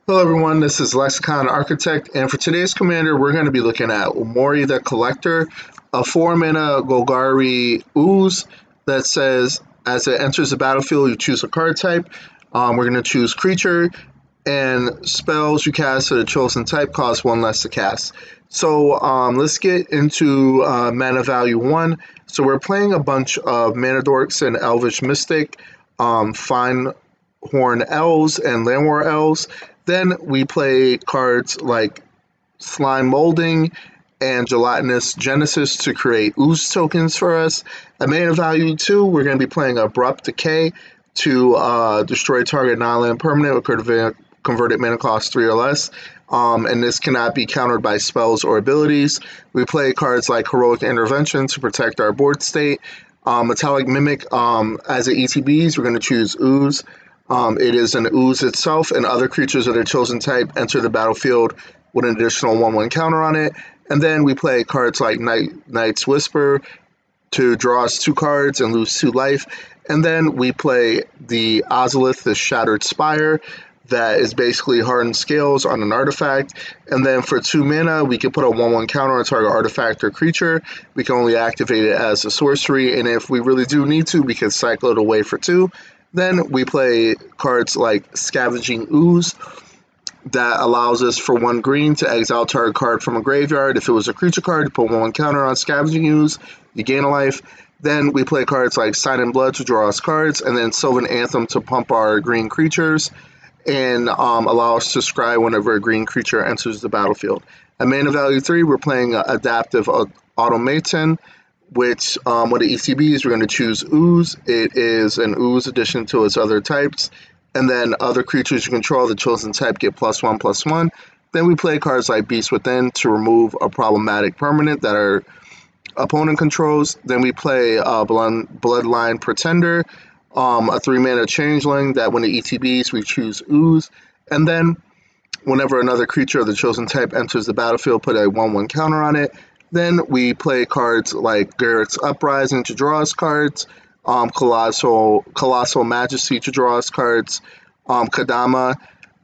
Hello everyone, this is Lexicon Architect, and for today's commander, we're going to be looking at Umori the Collector, a 4-mana Golgari Ooze that says, as it enters the battlefield, you choose a card type. We're going to choose creature, and spells you cast at a chosen type cost 1 less to cast. So let's get into mana value 1. So we're playing a bunch of Mana Dorks and Elvish Mystic, Fine Horn Elves, and Landwar Elves. Then we play cards like Slime Molding and Gelatinous Genesis to create Ooze tokens for us. At mana value 2, we're going to be playing Abrupt Decay to destroy target non-land permanent with converted mana cost 3 or less. And this cannot be countered by spells or abilities. We play cards like Heroic Intervention to protect our board state. Metallic Mimic, as an ETBs, we're going to choose Ooze. It is an Ooze itself, and other creatures of their chosen type enter the battlefield with an additional 1/1 counter on it. And then we play cards like Knight's Whisper to draw us 2 cards and lose 2 life. And then we play the Ozolith, the Shattered Spire, that is basically Hardened Scales on an artifact. And then for 2 mana, we can put a 1/1 counter on target artifact or creature. We can only activate it as a sorcery, and if we really do need to, we can cycle it away for 2. Then we play cards like Scavenging Ooze that allows us for 1 green to exile target card from a graveyard. If it was a creature card, you put 1/1 counter on Scavenging Ooze, you gain a life. Then we play cards like Sign in Blood to draw us cards, and then Sylvan Anthem to pump our green creatures and allow us to scry whenever a green creature enters the battlefield. At mana value 3, we're playing Adaptive Automaton, which with the ECBs, we're going to choose Ooze. It is an Ooze addition to its other types. And then other creatures you control, the chosen type, get +1/+1. Then we play cards like Beast Within to remove a problematic permanent that our opponent controls. Then we play Bloodline Pretender, a 3-mana changeling that when the ETBs, we choose Ooze. And then whenever another creature of the chosen type enters the battlefield, put a 1/1 counter on it. Then we play cards like Garrett's Uprising to draw us cards, Colossal Majesty to draw us cards, Kadama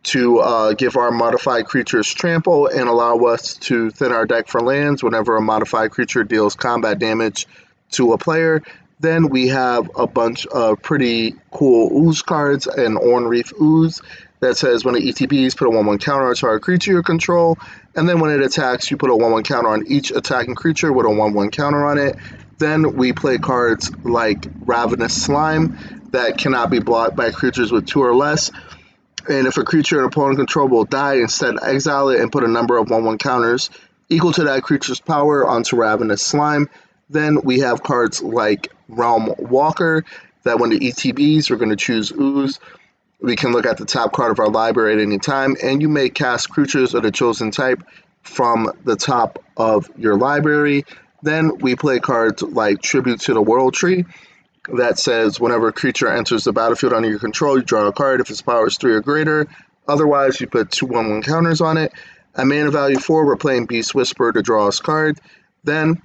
to give our modified creatures trample and allow us to thin our deck for lands whenever a modified creature deals combat damage to a player. Then we have a bunch of pretty cool Ooze cards, and Ornreef Ooze that says when it ETBs, put a 1/1 counter on target creature you control, and then when it attacks, you put a 1/1 counter on each attacking creature with a 1/1 counter on it. Then we play cards like Ravenous Slime that cannot be blocked by creatures with 2 or less, and if a creature an opponent control will die, instead exile it and put a number of 1/1 counters equal to that creature's power onto Ravenous Slime. Then we have cards like Realm Walker that when the ETBs, we're going to choose Ooze. We can look at the top card of our library at any time, and you may cast creatures of the chosen type from the top of your library. Then we play cards like Tribute to the World Tree that says whenever a creature enters the battlefield under your control, you draw a card if its power is 3 or greater. Otherwise, you put 2 1/1 counters on it. At mana value 4, we're playing Beast Whisper to draw us card. Then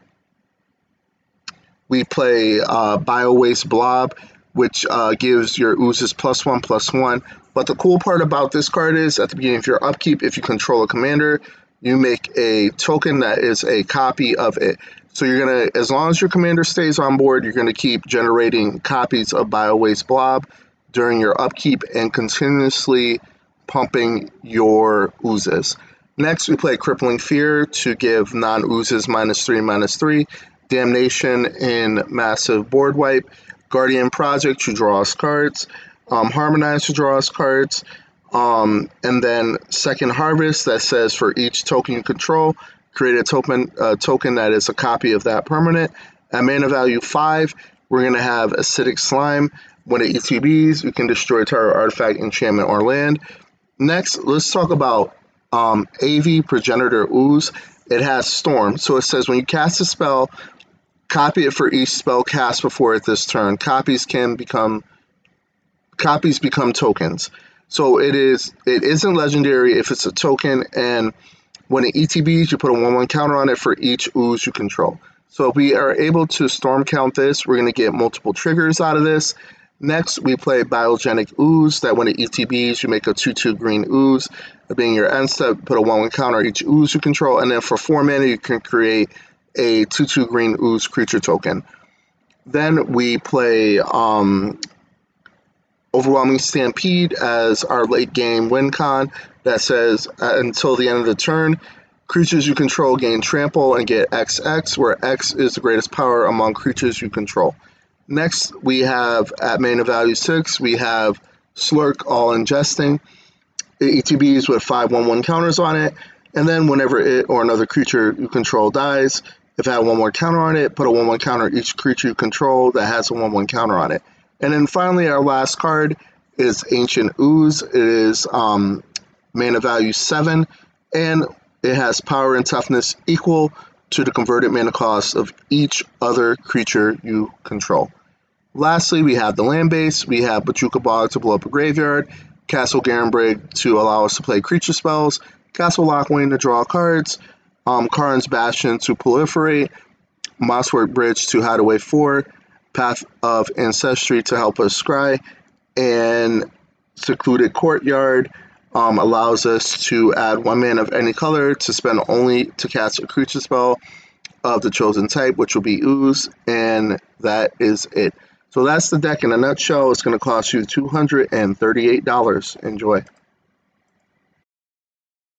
we play Bio-Waste Blob, which gives your Oozes +1/+1. But the cool part about this card is at the beginning of your upkeep, if you control a commander, you make a token that is a copy of it. So you're going to, as long as your commander stays on board, you're going to keep generating copies of Bio-Waste Blob during your upkeep and continuously pumping your Oozes. Next, we play Crippling Fear to give non-Oozes -3/-3. Damnation in Massive Board Wipe. Guardian Project to draw us cards, Harmonize to draw us cards, and then Second Harvest that says for each token you control, create a token that is a copy of that permanent. At mana value 5, we're going to have Acidic Slime. When it ETBs, you can destroy target artifact, enchantment, or land. Next, let's talk about AV Progenitor Ooze. It has Storm, so it says when you cast a spell, copy it for each spell cast before it this turn. Copies become tokens. So it isn't legendary if it's a token, and when it ETBs, you put a 1/1 counter on it for each Ooze you control. So if we are able to storm count this, we're going to get multiple triggers out of this. Next, we play Biogenic Ooze, that when it ETBs, you make a 2/2 green ooze. Being your end step, put a 1/1 counter on each ooze you control, and then for 4 mana, you can create a 2/2 green ooze creature token. Then we play Overwhelming Stampede as our late game win con that says until the end of the turn, creatures you control gain trample and get XX, where X is the greatest power among creatures you control. Next, we have at mana value 6, we have Slurk All Ingesting. It ETBs with 5/1/1 counters on it, and then whenever it or another creature you control dies, if it had one more counter on it, put a 1/1 counter on each creature you control that has a 1/1 counter on it. And then finally, our last card is Ancient Ooze. It is mana value 7, and it has power and toughness equal to the converted mana cost of each other creature you control. Lastly, we have the land base. We have Bojuka Bog to blow up a graveyard, Castle Garenbrig to allow us to play creature spells, Castle Lockwing to draw cards, Karn's Bastion to proliferate, Mosswork Bridge to hide away 4, Path of Ancestry to help us scry, and Secluded Courtyard allows us to add 1 mana of any color to spend only to cast a creature spell of the chosen type, which will be Ooze, and that is it. So that's the deck in a nutshell. It's going to cost you $238. Enjoy.